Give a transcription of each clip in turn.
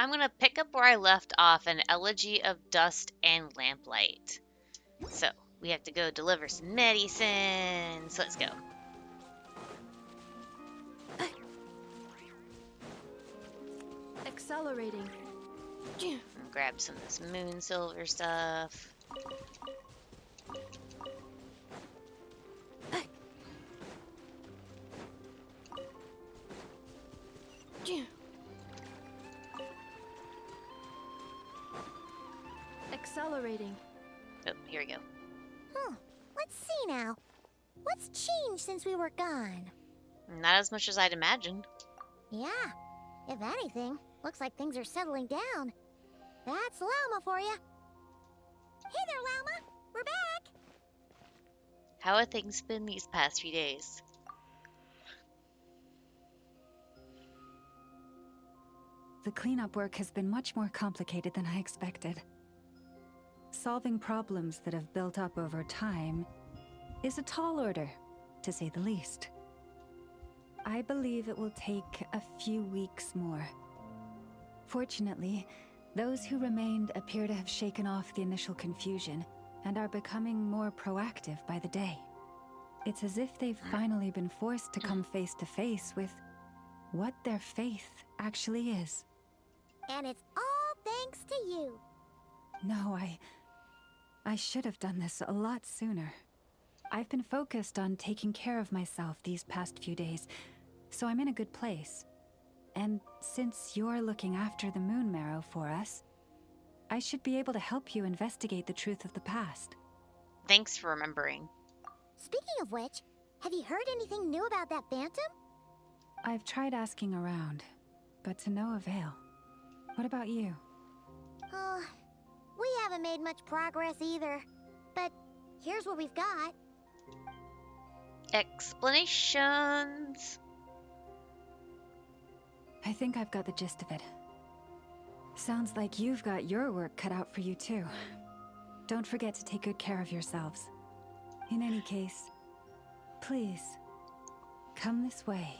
I'm gonna pick up where I left off in Elegy of Dust and Lamplight. So, we have to go deliver some medicine. So let's go. Accelerating. Grab some of this moon silver stuff. Accelerating. Oh, here we go. Let's see now. What's changed since we were gone? Not as much as I'd imagined. Yeah, if anything, looks like things are settling down. That's Lauma for you. Hey there, Lauma. We're back. How have things been these past few days? The cleanup work has been much more complicated than I expected. Solving problems that have built up over time is a tall order, to say the least. I believe it will take a few weeks more. Fortunately, those who remained appear to have shaken off the initial confusion and are becoming more proactive by the day. It's as if they've finally been forced to come face to face with what their faith actually is. And it's all thanks to you. No, I should have done this a lot sooner. I've been focused on taking care of myself these past few days, so I'm in a good place. And since you're looking after the moon marrow for us, I should be able to help you investigate the truth of the past. Thanks for remembering. Speaking of which, have you heard anything new about that phantom? I've tried asking around, but to no avail. What about you? Oh, we haven't made much progress either. But here's what we've got. Explanations. I think I've got the gist of it. Sounds like you've got your work cut out for you too. Don't forget to take good care of yourselves. In any case, please, come this way.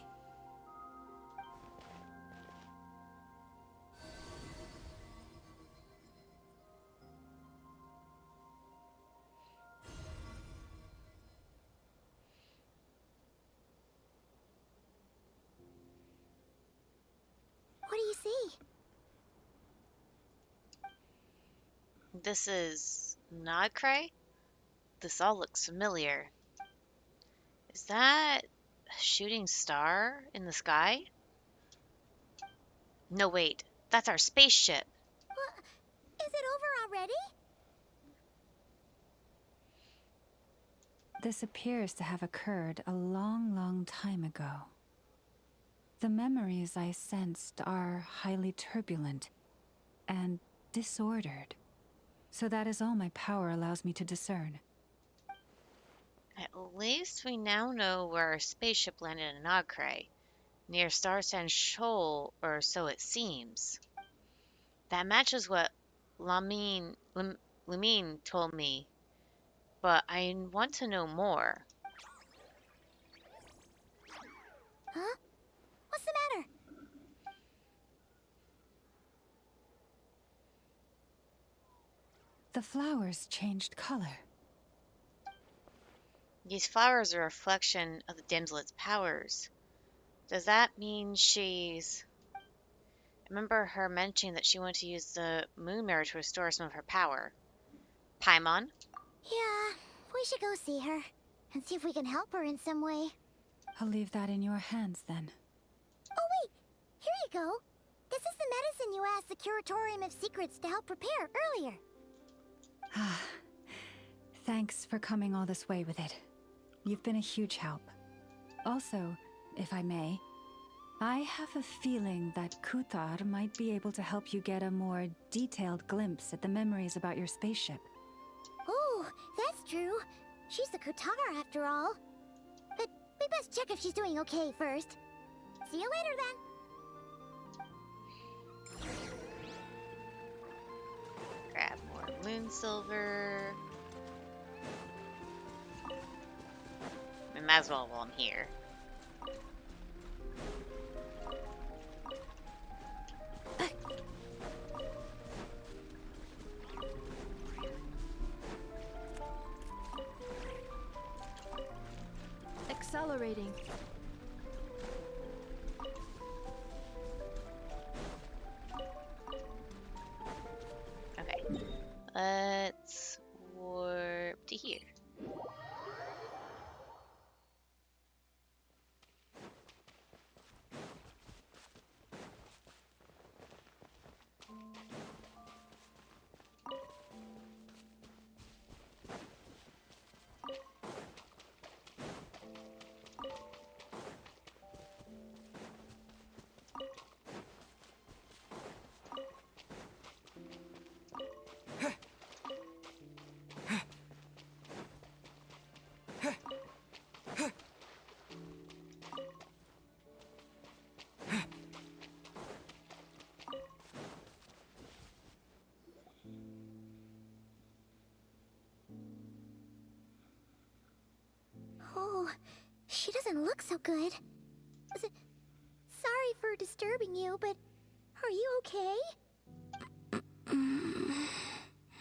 What do you see? This is nod-krai? This all looks familiar. Is that a shooting star in the sky? No, wait. That's our spaceship. Is it over already? This appears to have occurred a long, long time ago. The memories I sensed are highly turbulent and disordered. So that is all my power allows me to discern. At least we now know where our spaceship landed in nod-krai, near Starstand Shoal, or so it seems. That matches what Lamine told me, but I want to know more. Huh? What's the matter? The flowers changed color. These flowers are a reflection of the damselet's powers. Does that mean she's... I remember her mentioning that she wanted to use the moon mirror to restore some of her power. Paimon? Yeah, we should go see her and see if we can help her in some way. I'll leave that in your hands then. Oh wait, here you go. This is the medicine you asked the Curatorium of Secrets to help prepare earlier. Ah, thanks for coming all this way with it. You've been a huge help. Also, if I may, I have a feeling that Kuutar might be able to help you get a more detailed glimpse at the memories about your spaceship. Oh, that's true. She's the Kuutar after all. But we best check if she's doing okay first. See you later then. Grab more moon silver. I might as well while I'm here. frustrating. Okay. Let's warp to here. Oh, she doesn't look so good. Sorry for disturbing you, but are you okay?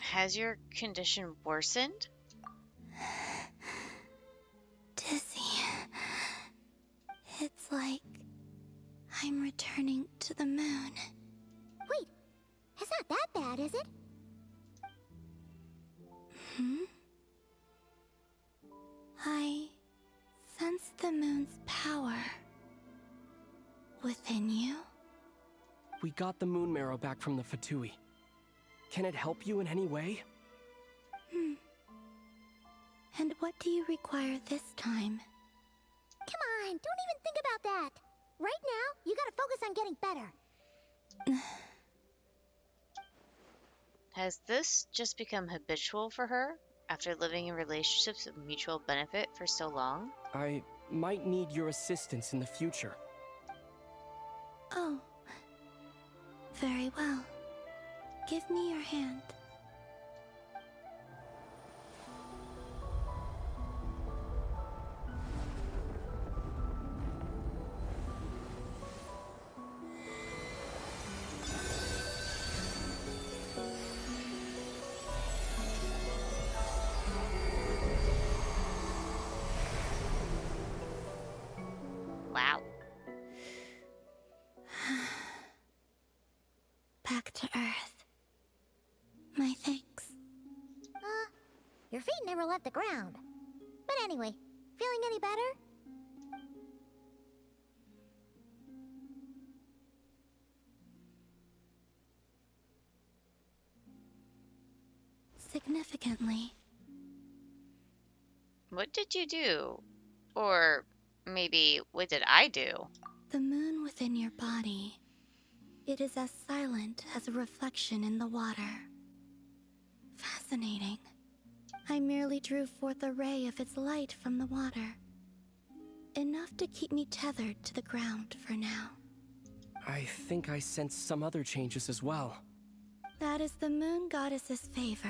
Has your condition worsened? Dizzy. It's like I'm returning to the moon. Wait, it's not that bad, is it? I sense the moon's power within you. We got the moon marrow back from the Fatui. Can it help you in any way? And what do you require this time? Come on, don't even think about that. Right now, you gotta focus on getting better. Has this just become habitual for her after living in relationships of mutual benefit for so long? I might need your assistance in the future. Oh. Very well. Give me your hand. Wow. Back to Earth. My thanks. Your feet never left the ground. But anyway, feeling any better? Significantly. What did you do? Or maybe, what did I do? The moon within your body. It is as silent as a reflection in the water. Fascinating. I merely drew forth a ray of its light from the water. Enough to keep me tethered to the ground for now. I think I sense some other changes as well. That is the moon goddess's favor.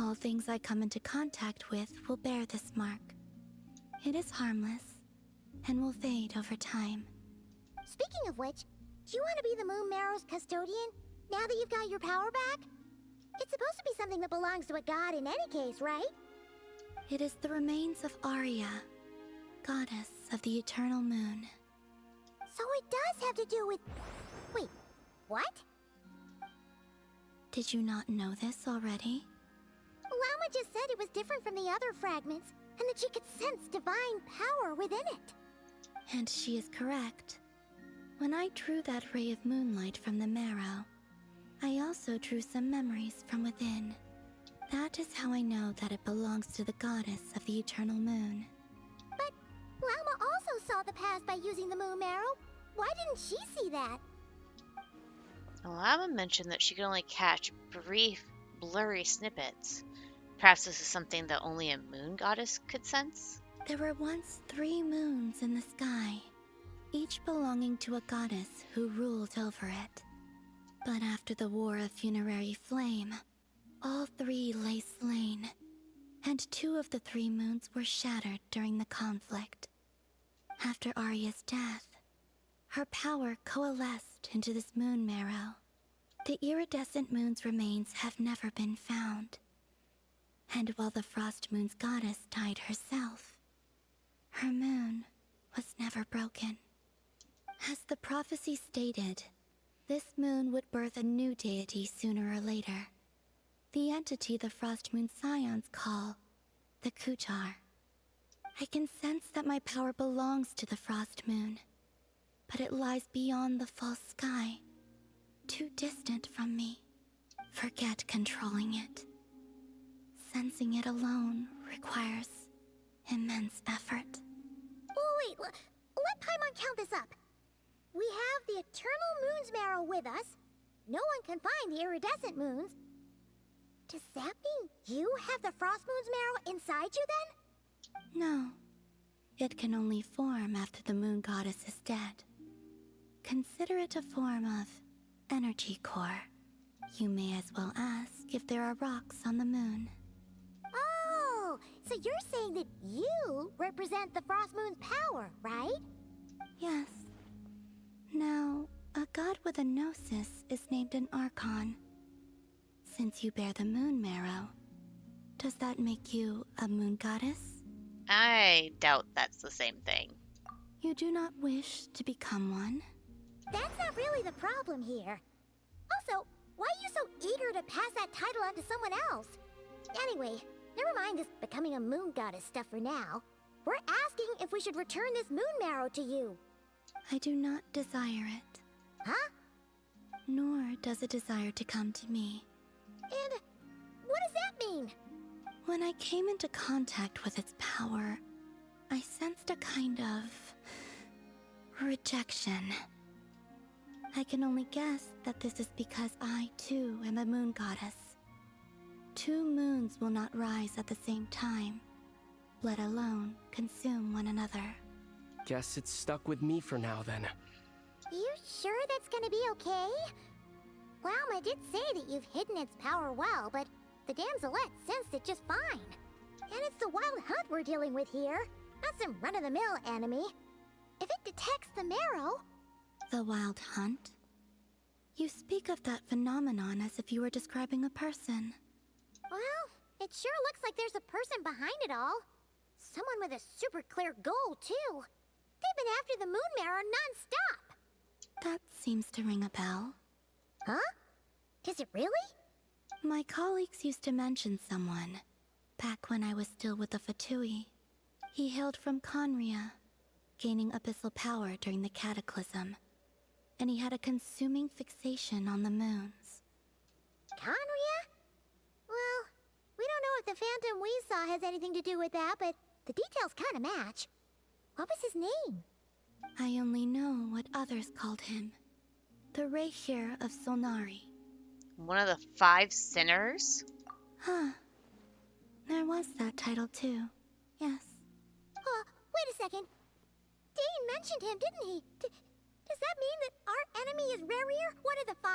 All things I come into contact with will bear this mark. It is harmless, and will fade over time. Speaking of which, do you want to be the Moon Marrow's custodian, now that you've got your power back? It's supposed to be something that belongs to a god in any case, right? It is the remains of Arya, goddess of the eternal moon. So it does have to do with... Wait, what? Did you not know this already? Lauma just said it was different from the other fragments, and that she could sense divine power within it. And she is correct. When I drew that ray of moonlight from the marrow, I also drew some memories from within. That is how I know that it belongs to the goddess of the eternal moon. But Lauma also saw the past by using the moon marrow. Why didn't she see that? Lauma mentioned that she could only catch brief, blurry snippets. Perhaps this is something that only a moon goddess could sense? There were once 3 moons in the sky, each belonging to a goddess who ruled over it. But after the War of Funerary Flame, all 3 lay slain, and 2 of the 3 moons were shattered during the conflict. After Arya's death, her power coalesced into this moon marrow. The iridescent moon's remains have never been found. And while the Frost Moon's goddess died herself, Her moon was never broken. As the prophecy stated, this moon would birth a new deity sooner or later. The entity the Frost Moon Scions call the Kuutar. I can sense that my power belongs to the Frost Moon, but it lies beyond the false sky, too distant from me. Forget controlling it. Sensing it alone requires immense effort. Oh, wait, let Paimon count this up. We have the Eternal Moon's Marrow with us. No one can find the iridescent moons. Does that mean you have the Frost Moon's Marrow inside you then? No. It can only form after the moon goddess is dead. Consider it a form of energy core. You may as well ask if there are rocks on the moon. Oh, so you're saying that you represent the Frost Moon's power, right? Yes. Now, a god with a gnosis is named an Archon. Since you bear the moon marrow, does that make you a moon goddess? I doubt that's the same thing. You do not wish to become one? That's not really the problem here. Also, why are you so eager to pass that title on to someone else? Anyway, never mind this becoming a moon goddess stuff for now. We're asking if we should return this moon marrow to you. I do not desire it. Huh? Nor does it desire to come to me. And what does that mean? When I came into contact with its power, I sensed a kind of rejection. I can only guess that this is because I, too, am a moon goddess. Two moons will not rise at the same time, let alone consume one another. Guess it's stuck with me for now then. You sure that's gonna be okay? Lauma did say that you've hidden its power well, but the damselette sensed it just fine. And it's the wild hunt we're dealing with here, not some run-of-the-mill enemy. If it detects the marrow... The wild hunt? You speak of that phenomenon as if you were describing a person. Well, it sure looks like there's a person behind it all. Someone with a super clear goal, too. They've been after the moon marrow non-stop. That seems to ring a bell. Huh? Does it really? My colleagues used to mention someone, back when I was still with the Fatui. He hailed from Conria, gaining abyssal power during the cataclysm, and he had a consuming fixation on the moons. Conria? Well, we don't know if the phantom we saw has anything to do with that, but the details kind of match. What was his name? I only know what others called him. The Reikir of Solnari. One of the 5 sinners? Huh. There was that title too. Yes. Wait a second. Dane mentioned him, didn't he? Does that mean that our enemy is Rerir, one of the 5?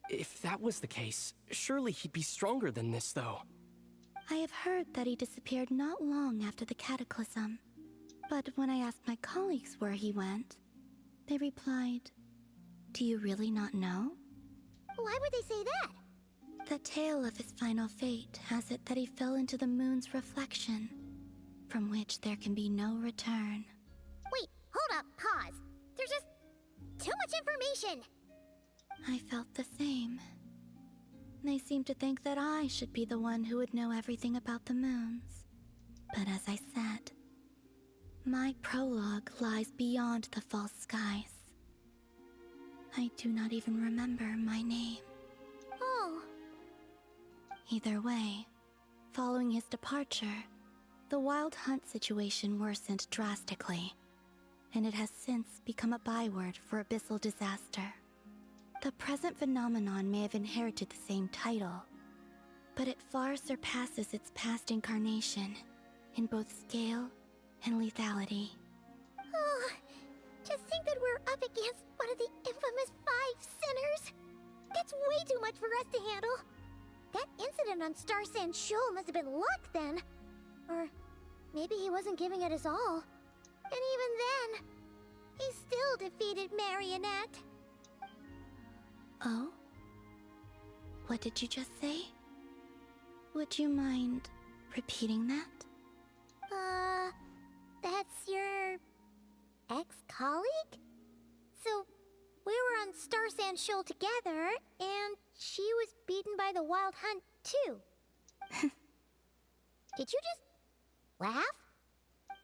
If that was the case, surely he'd be stronger than this, though. I have heard that he disappeared not long after the cataclysm. But when I asked my colleagues where he went, they replied, "Do you really not know?" Why would they say that? The tale of his final fate has it that he fell into the moon's reflection, from which there can be no return. Wait, hold up, pause. There's just too much information. I felt the same. They seemed to think that I should be the one who would know everything about the moons. But as I said, my prologue lies beyond the false skies. I do not even remember my name. Oh. Either way, following his departure, the wild hunt situation worsened drastically, and it has since become a byword for abyssal disaster. The present phenomenon may have inherited the same title, but it far surpasses its past incarnation in both scale and lethality. Oh, to think that we're up against one of the infamous 5 sinners. That's way too much for us to handle. That incident on Star Sand Shoal must have been luck then. Or maybe he wasn't giving it his all. And even then, he still defeated Marionette. Oh? What did you just say? Would you mind repeating that? That Sand Shoal together, and she was beaten by the Wild Hunt, too. Did you just laugh?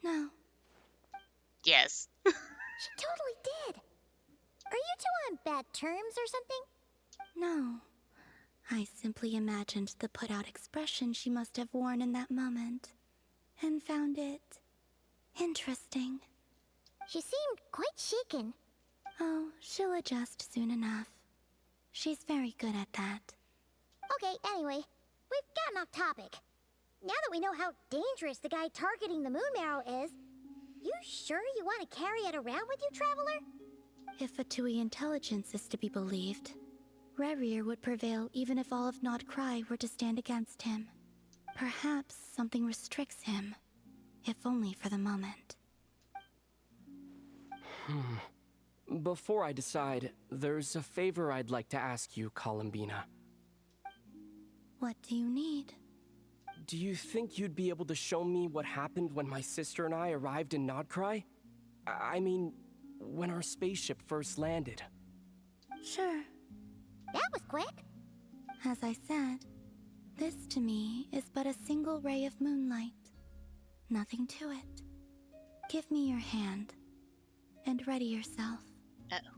No, Yes. She totally did. Are you two on bad terms or something? no. I simply imagined the put-out expression she must have worn in that moment, and found it interesting. She seemed quite shaken. Oh, she'll adjust soon enough. She's very good at that. Okay, anyway, we've gotten off topic. Now that we know how dangerous the guy targeting the moon marrow is, you sure you want to carry it around with you, Traveler? If Fatui intelligence is to be believed, Rerir would prevail even if all of nod-krai were to stand against him. Perhaps something restricts him, if only for the moment. Before I decide, there's a favor I'd like to ask you, Columbina. What do you need? Do you think you'd be able to show me what happened when my sister and I arrived in nod-krai? I mean, when our spaceship first landed. Sure. That was quick. As I said, this to me is but a single ray of moonlight. Nothing to it. Give me your hand, and ready yourself. Uh-oh.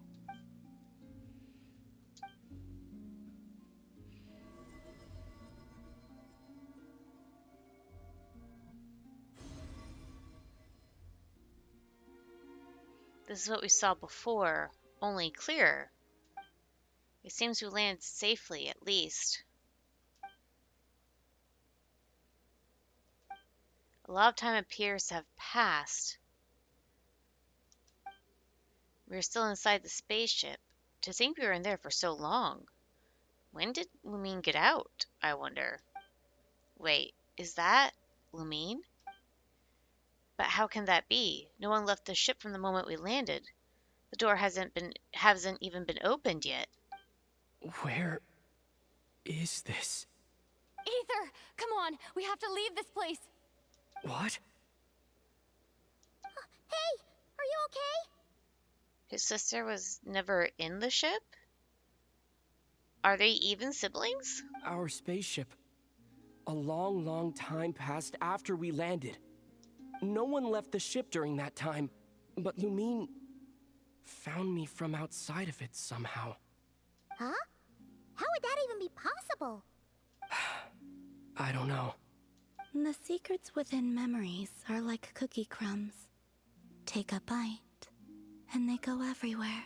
This is what we saw before, only clearer. It seems we landed safely, at least. A lot of time appears to have passed. We were still inside the spaceship. To think we were in there for so long. When did Lumine get out, I wonder? Wait, is that Lumine? But how can that be? No one left the ship from the moment we landed. The door hasn't even been opened yet. Where is this? Aether, come on, we have to leave this place. What? Hey, are you okay? His sister was never in the ship? Are they even siblings? Our spaceship. A long, long time passed after we landed. No one left the ship during that time, but Lumine found me from outside of it somehow. Huh? How would that even be possible? I don't know. The secrets within memories are like cookie crumbs. Take a bite, and they go everywhere.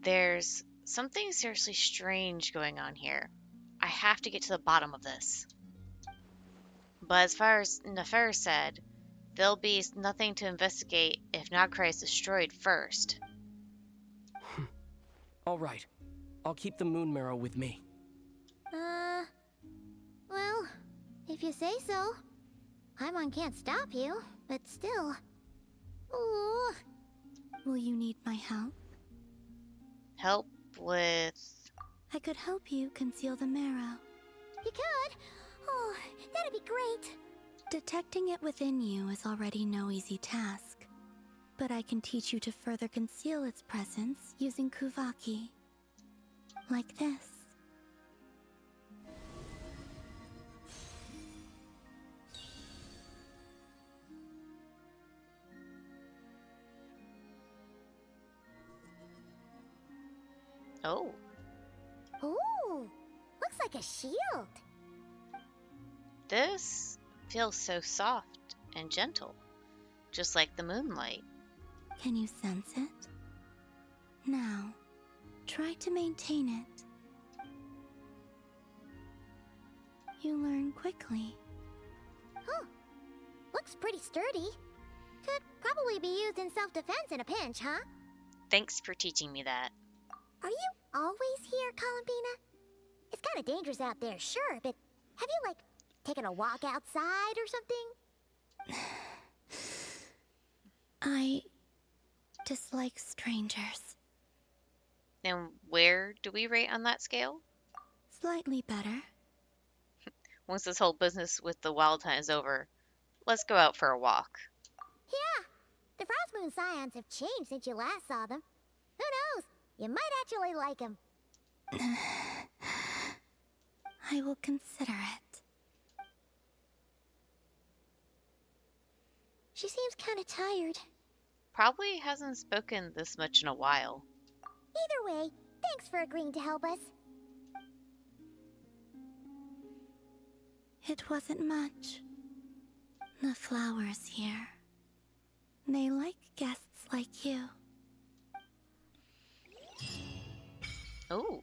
There's something seriously strange going on here. I have to get to the bottom of this. But as far as Nefer said, there'll be nothing to investigate if nod-krai is destroyed first. All right. I'll keep the moon marrow with me. Well, if you say so. Paimon can't stop you, but still. Ooh. Will you need my help? Help with... I could help you conceal the marrow. You could? Oh, that'd be great. Detecting it within you is already no easy task. But I can teach you to further conceal its presence using Kuvaki. Like this. Oh, Ooh, looks like a shield. this feels so soft and gentle, just like the moonlight. Can you sense it? Now, try to maintain it. You learn quickly. Huh. Looks pretty sturdy. Could probably be used in self-defense in a pinch, huh? Thanks for teaching me that. Are you always here, Columbina? It's kind of dangerous out there, sure, but have you, like, taken a walk outside or something? I dislike strangers. And where do we rate on that scale? Slightly better. Once this whole business with the wild hunt is over, let's go out for a walk. Yeah, the Frost Moon Scions have changed since you last saw them. Who You might actually like him. I will consider it. She seems kind of tired. Probably hasn't spoken this much in a while. Either way, thanks for agreeing to help us. It wasn't much. The flowers here. They like guests like you. Oh.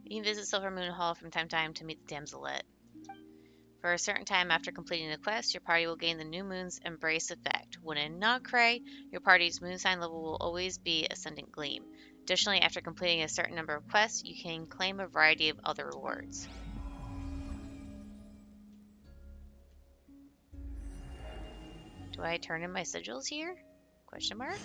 You can visit Silver Moon Hall from time to time to meet the damselette. For a certain time after completing the quest, your party will gain the New Moon's Embrace effect. When in nod-krai, your party's moon sign level will always be Ascendant Gleam. Additionally, after completing a certain number of quests, you can claim a variety of other rewards. Do I turn in my sigils here? Question mark?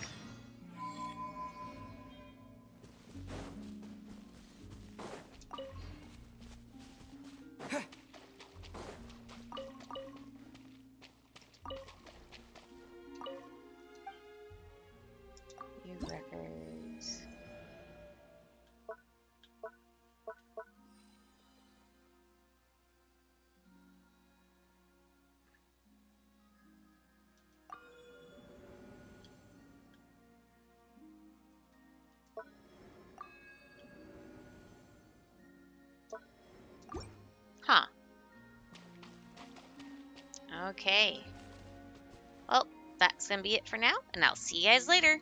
View records. Huh. Okay. Well, that's gonna be it for now, and I'll see you guys later.